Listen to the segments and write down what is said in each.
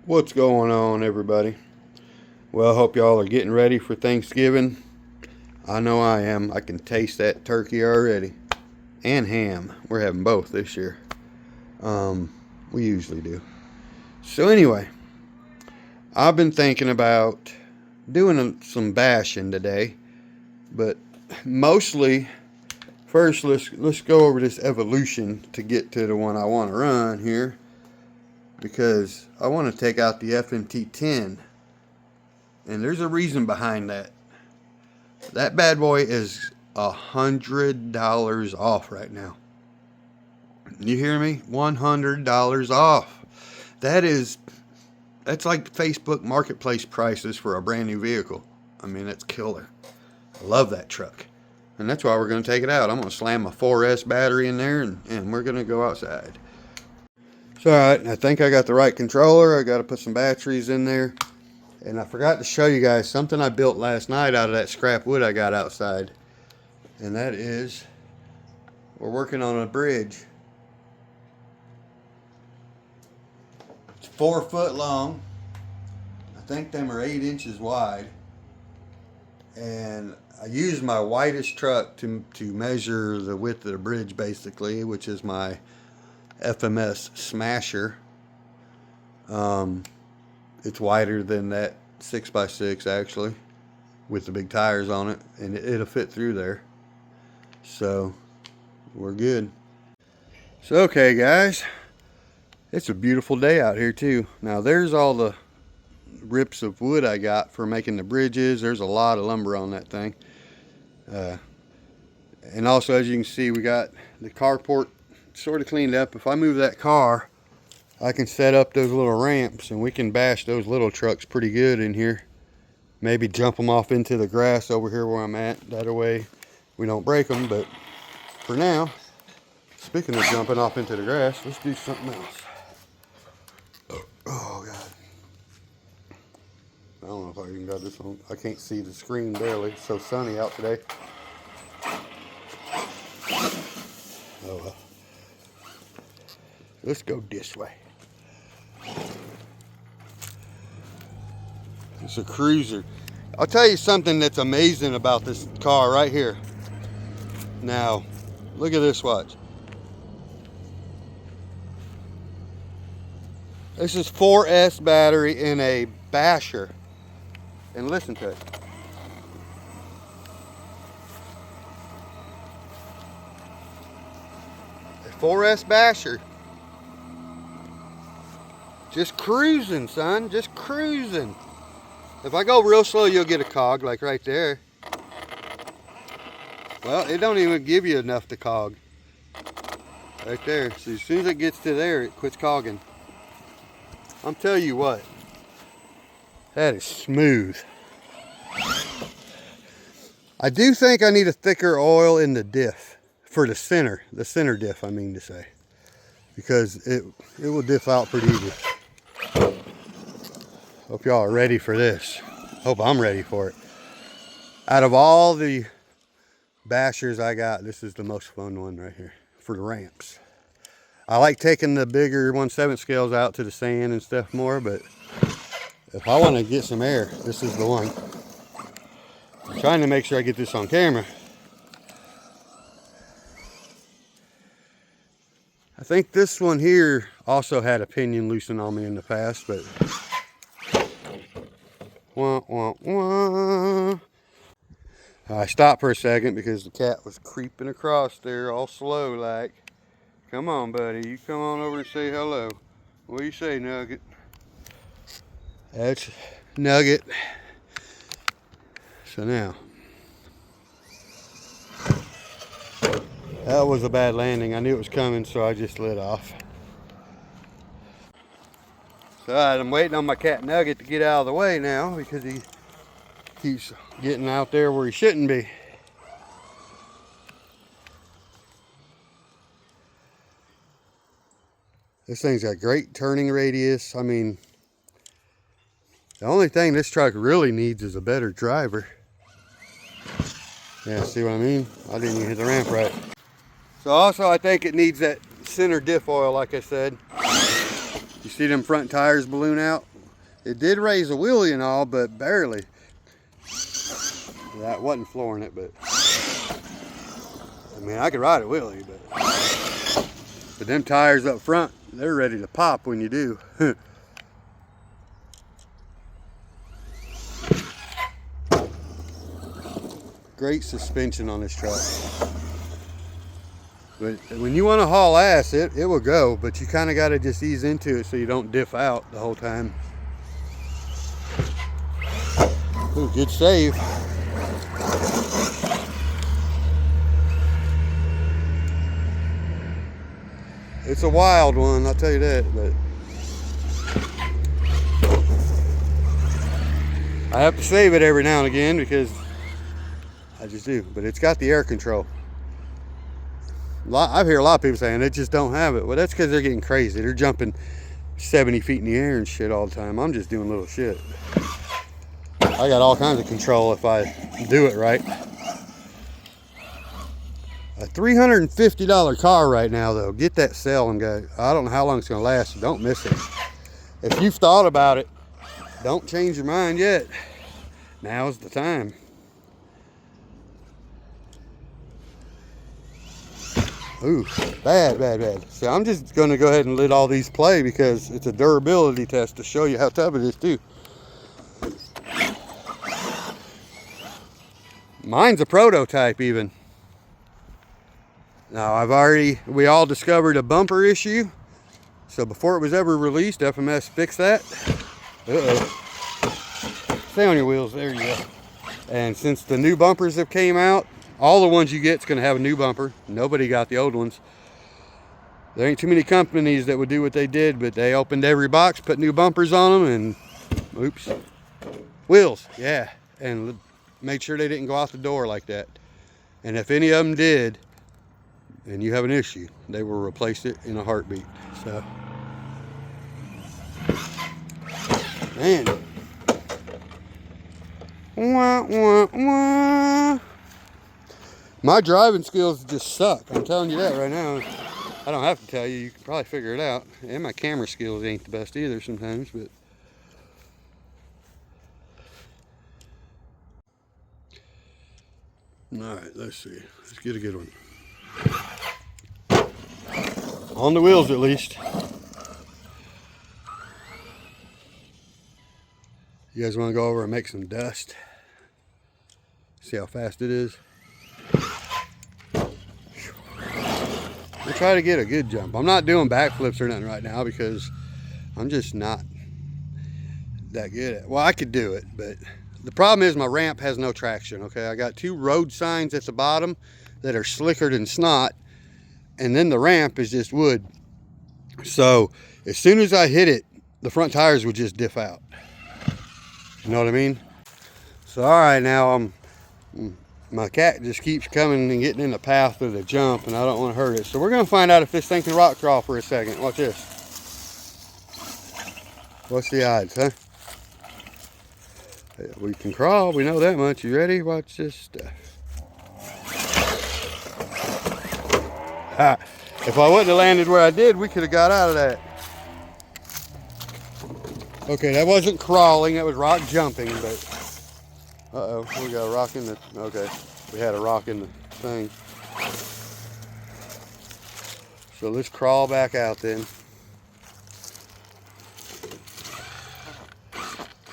What's going on, everybody? Well, I hope y'all are getting ready for Thanksgiving. I know I am. I can taste that turkey already. And ham. We're having both this year. We usually do. So anyway, I've been thinking about doing some bashing today. But mostly, first let's go over this evolution to get to the one I want to run here. Because I want to take out the FMT10. And there's a reason behind that. That bad boy is $100 off right now. You hear me? $100 off. That's like Facebook marketplace prices for a brand new vehicle. I mean, that's killer. I love that truck. And that's why we're going to take it out. I'm going to slam a 4S battery in there and we're going to go outside. So, alright, I think I got the right controller. I got to put some batteries in there. And I forgot to show you guys something I built last night out of that scrap wood I got outside. And that is, we're working on a bridge. It's 4 foot long. I think them are 8 inches wide. And I used my widest truck to measure the width of the bridge, basically, which is my FMS Smasher. It's wider than that 6x6 actually, with the big tires on it, and it'll fit through there. So we're good. So okay guys, it's a beautiful day out here too. Now there's all the rips of wood I got for making the bridges. There's a lot of lumber on that thing. And also, as you can see, we got the carport sort of cleaned up. If I move that car, I can set up those little ramps and we can bash those little trucks pretty good in here. Maybe jump them off into the grass over here where I'm at. That way we don't break them. But for now, speaking of jumping off into the grass, let's do something else. Oh God. I don't know if I even got this on. I can't see the screen barely. It's so sunny out today. Oh well. Let's go this way. It's a cruiser. I'll tell you something that's amazing about this car right here. Now, look at this watch. This is 4S battery in a basher. And listen to it. A 4S basher. Just cruising, son. Just cruising. If I go real slow, you'll get a cog, like right there. Well, it don't even give you enough to cog. Right there. So as soon as it gets to there, it quits cogging. I'm telling you what. That is smooth. I do think I need a thicker oil in the diff. For the center diff, I mean to say. Because it will diff out pretty easy. Hope y'all are ready for this. Hope I'm ready for it. Out of all the bashers I got, this is the most fun one right here for the ramps. I like taking the bigger 1/7 scales out to the sand and stuff more, but if I want to get some air, this is the one. I'm trying to make sure I get this on camera. I think this one here also had a pinion loosened on me in the past, but wah, wah, wah. I stopped for a second because the cat was creeping across there all slow like. Come on, buddy. You come on over and say hello. What do you say, Nugget? That's Nugget. So now, that was a bad landing. I knew it was coming, so I just lit off. So I'm waiting on my cat Nugget to get out of the way now because he keeps getting out there where he shouldn't be. This thing's got great turning radius. I mean, the only thing this truck really needs is a better driver. Yeah, see what I mean? I didn't even hit the ramp right. So also I think it needs that center diff oil, like I said. You see them front tires balloon out? It did raise a wheelie and all, but barely. That wasn't flooring it, but I mean, I could ride a wheelie, but them tires up front, they're ready to pop when you do. Great suspension on this truck. But when you want to haul ass, it will go, but you kind of got to just ease into it so you don't diff out the whole time. Ooh, good save. It's a wild one, I'll tell you that, but I have to save it every now and again because I just do. But it's got the air control. I hear a lot of people saying they just don't have it. Well, that's because they're getting crazy. They're jumping 70 feet in the air and shit all the time. I'm just doing little shit. I got all kinds of control if I do it right. A $350 car right now, though. Get that sale and go. I don't know how long it's going to last, so don't miss it. If you've thought about it, don't change your mind yet. Now's the time. Ooh, bad. So I'm just going to go ahead and let all these play because it's a durability test to show you how tough it is too. Mine's a prototype even. Now we all discovered a bumper issue. So before it was ever released, FMS fixed that. Uh-oh. Stay on your wheels, there you go. And since the new bumpers have came out, all the ones you get's gonna have a new bumper. Nobody got the old ones. There ain't too many companies that would do what they did, but they opened every box, put new bumpers on them, and oops, wheels, yeah, and made sure they didn't go out the door like that. And if any of them did, and you have an issue, they will replace it in a heartbeat. So, man, wah, wah, wah. My driving skills just suck. I'm telling you that right now. I don't have to tell you. You can probably figure it out. And my camera skills ain't the best either sometimes, but all right, let's see. Let's get a good one. On the wheels at least. You guys want to go over and make some dust? See how fast it is? We'll try to get a good jump. I'm not doing backflips or nothing right now because I'm just not that good at it. Well, I could do it, but the problem is my ramp has no traction, okay? I got two road signs at the bottom that are slicker than snot, and then the ramp is just wood. So as soon as I hit it, the front tires would just diff out. You know what I mean? So all right, now my cat just keeps coming and getting in the path of the jump, and I don't want to hurt it. So we're going to find out if this thing can rock crawl for a second. Watch this. What's the odds, huh? We can crawl. We know that much. You ready? Watch this stuff. If I wouldn't have landed where I did, we could have got out of that. Okay, that wasn't crawling. That was rock jumping, but... Uh-oh, we got a rock in the... Okay, we had a rock in the thing. So let's crawl back out then.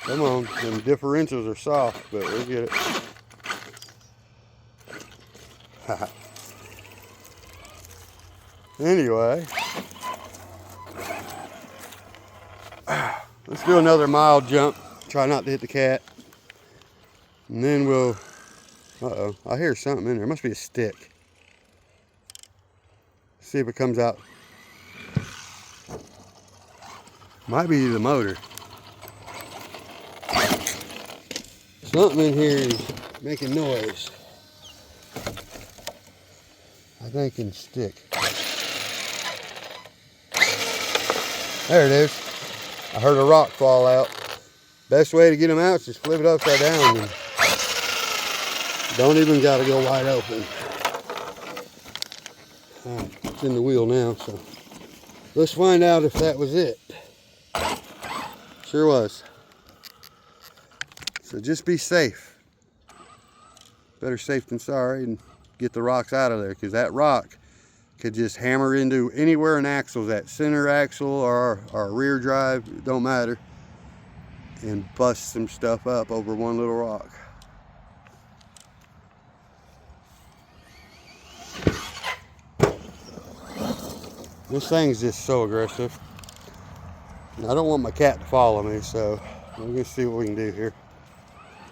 Come on, them differentials are soft, but we'll get it. Anyway, let's do another mild jump. Try not to hit the cat. And then we'll, uh-oh, I hear something in there. It must be a stick. See if it comes out. Might be the motor. Something in here is making noise. I think it can stick. There it is. I heard a rock fall out. Best way to get them out is just flip it upside down. And don't even got to go wide open. It's in the wheel now, so let's find out if that was it. Sure was. So just be safe. Better safe than sorry, and get the rocks out of there, because that rock could just hammer into anywhere an axle's at, center axle or rear drive, it don't matter, and bust some stuff up over one little rock. This thing's just so aggressive. And I don't want my cat to follow me, so we're gonna see what we can do here.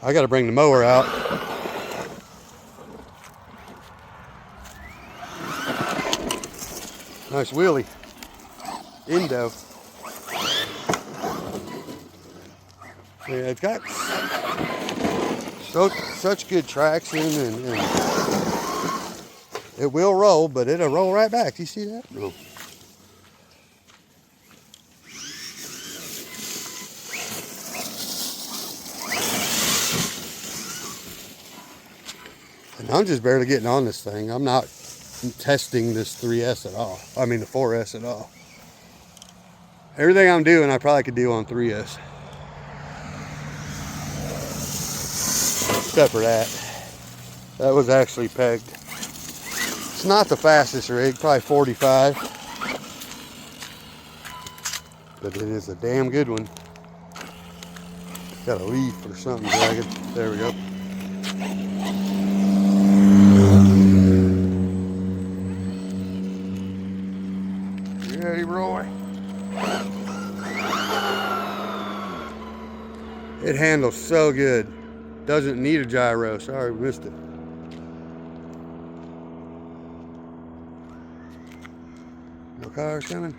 I gotta bring the mower out. Nice wheelie. Indo. Yeah, it's got such good traction, and it will roll, but it'll roll right back. You see that? No. And I'm just barely getting on this thing. I'm not testing this 3S at all. I mean the 4S at all. Everything I'm doing, I probably could do on 3S. Except for that. That was actually pegged. It's not the fastest rig, probably 45. But it is a damn good one. Got a leaf or something dragging. There we go. You ready, Roy? It handles so good. Doesn't need a gyro. Sorry, we missed it. No cars coming?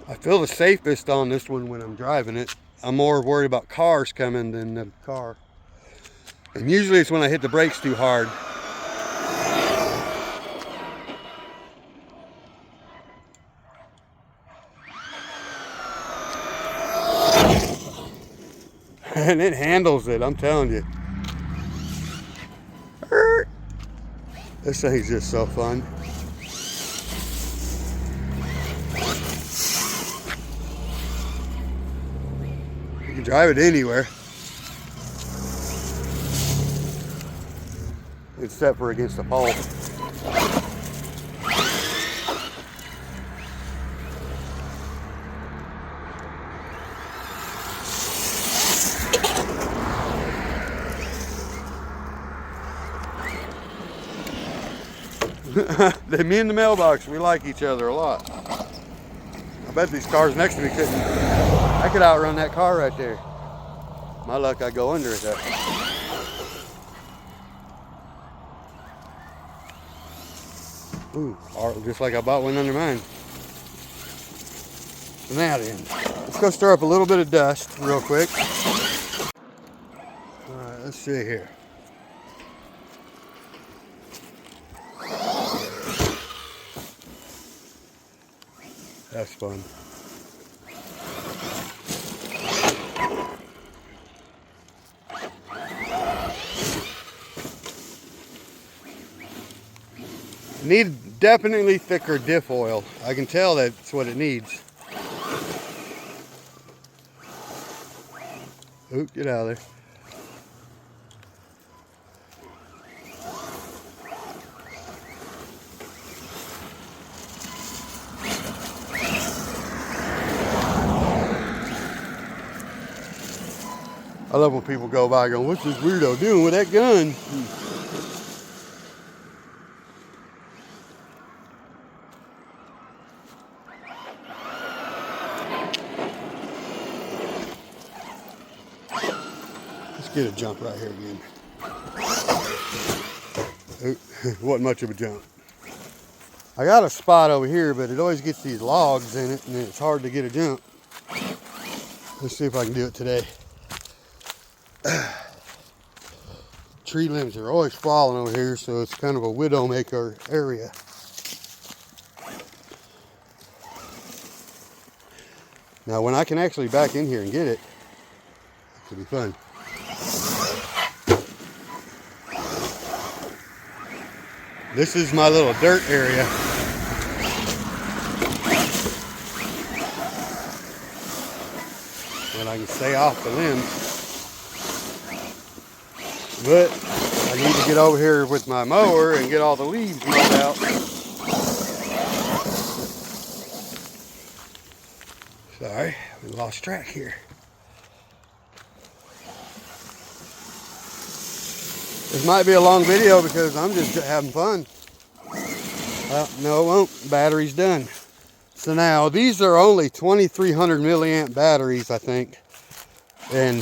I feel the safest on this one when I'm driving it. I'm more worried about cars coming than the car. And usually it's when I hit the brakes too hard. And it handles it, I'm telling you. This thing's just so fun. You can drive it anywhere, except for against the pole. Me and the mailbox, we like each other a lot. I bet these cars next to me couldn't. I could outrun that car right there. My luck, I go under it though. Ooh, just like I bought one under mine. So now then, let's go stir up a little bit of dust real quick. All right, let's see here. That's fun. Need definitely thicker diff oil. I can tell that's what it needs. Ooh, get out of there. I love when people go by going, what's this weirdo doing with that gun? Let's get a jump right here again. Wasn't much of a jump. I got a spot over here, but it always gets these logs in it, and it's hard to get a jump. Let's see if I can do it today. Tree limbs are always falling over here, so it's kind of a widowmaker area. Now when I can actually back in here and get it, it'll be fun. This is my little dirt area. When I can stay off the limbs. But I need to get over here with my mower and get all the leaves mowed out. Sorry, we lost track here. This might be a long video because I'm just having fun. Well, no, it won't. Battery's done. So now, these are only 2300 milliamp batteries, I think. And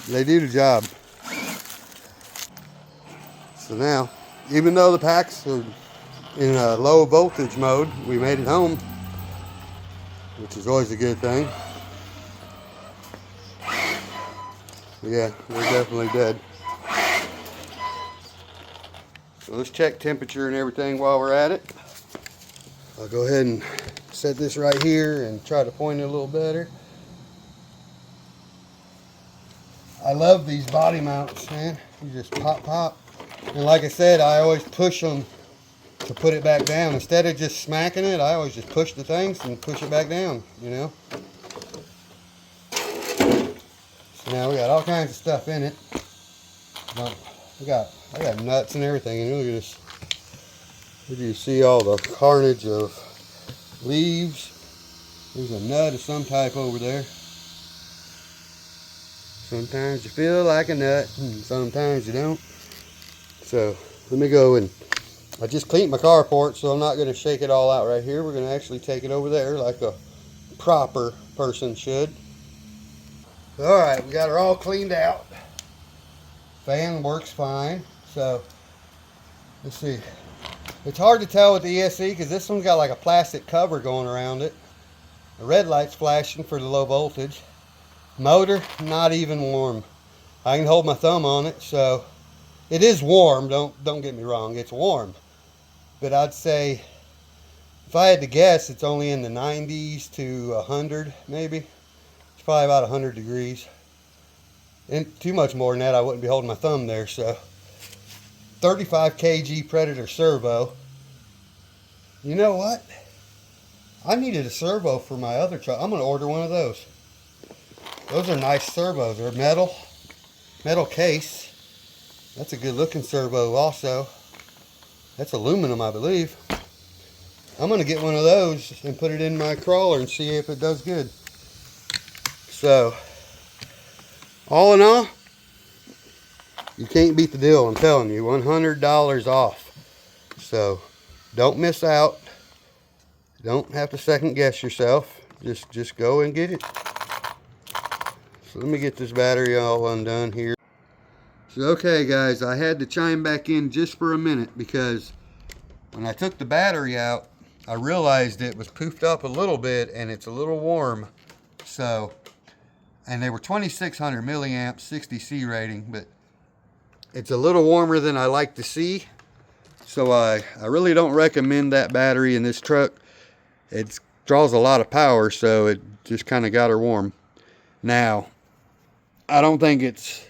they do the job. So now, even though the packs are in a low voltage mode, we made it home, which is always a good thing. Yeah, they're definitely dead. So let's check temperature and everything while we're at it. I'll go ahead and set this right here and try to point it a little better. I love these body mounts, man. You just pop, pop. And like I said, I always push them to put it back down. Instead of just smacking it, I always just push the things and push it back down, you know. So now we got all kinds of stuff in it. I got nuts and everything, and look at this. Did you see all the carnage of leaves? There's a nut of some type over there. Sometimes you feel like a nut, and sometimes you don't. So let me go, and I just cleaned my carport, so I'm not going to shake it all out right here. We're going to actually take it over there like a proper person should. Alright, we got her all cleaned out. Fan works fine. So let's see. It's hard to tell with the ESC because this one's got like a plastic cover going around it. The red light's flashing for the low voltage. Motor, not even warm. I can hold my thumb on it, so it is warm. Don't get me wrong, it's warm. But I'd say, if I had to guess, it's only in the 90s to 100 maybe. It's probably about 100 degrees. And too much more than that, I wouldn't be holding my thumb there. So 35 kg Predator servo. You know what? I needed a servo for my other truck. I'm going to order one of those. Those are nice servos. They're metal case. That's a good looking servo also. That's aluminum, I believe. I'm going to get one of those and put it in my crawler and see if it does good. So, all in all, you can't beat the deal, I'm telling you. $100 off. So, don't miss out. Don't have to second guess yourself. Just go and get it. So let me get this battery all undone here. So okay guys, I had to chime back in just for a minute because when I took the battery out, I realized it was poofed up a little bit and it's a little warm. So, and they were 2600 milliamps, 60 C rating, but it's a little warmer than I like to see. So I really don't recommend that battery in this truck. It draws a lot of power, so it just kind of got her warm. Now, I don't think it's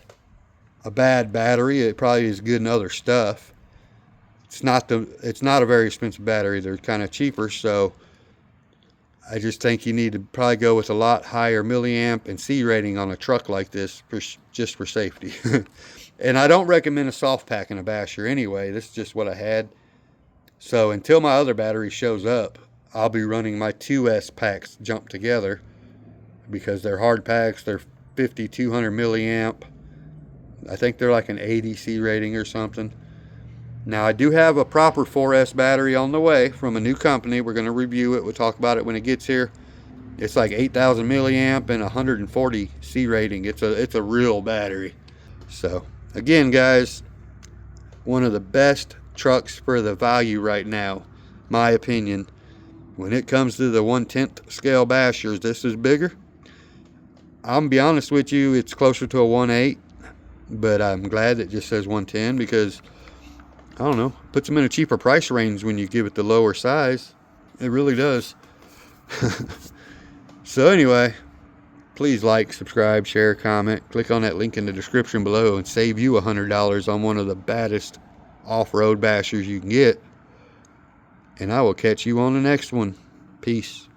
a bad battery. It probably is good in other stuff. It's not a very expensive battery. They're kind of cheaper, so I just think you need to probably go with a lot higher milliamp and C rating on a truck like this just for safety. And I don't recommend a soft pack in a basher anyway. This is just what I had. So until my other battery shows up, I'll be running my 2S packs jumped together because they're hard packs. They're 5200 milliamp. I think they're like an 80 C rating or something. Now I do have a proper 4S battery on the way from a new company. We're going to review it. We'll talk about it when it gets here. It's like 8000 milliamp and 140 C rating. It's a real battery. So again guys, one of the best trucks for the value right now, my opinion. When it comes to the 1/10 scale bashers, this is bigger. I'm gonna be honest with you, it's closer to a 1/8, but I'm glad it just says 110 because, I don't know, puts them in a cheaper price range when you give it the lower size. It really does. So anyway, please like, subscribe, share, comment, click on that link in the description below and save you $100 on one of the baddest off-road bashers you can get. and I will catch you on the next one. Peace.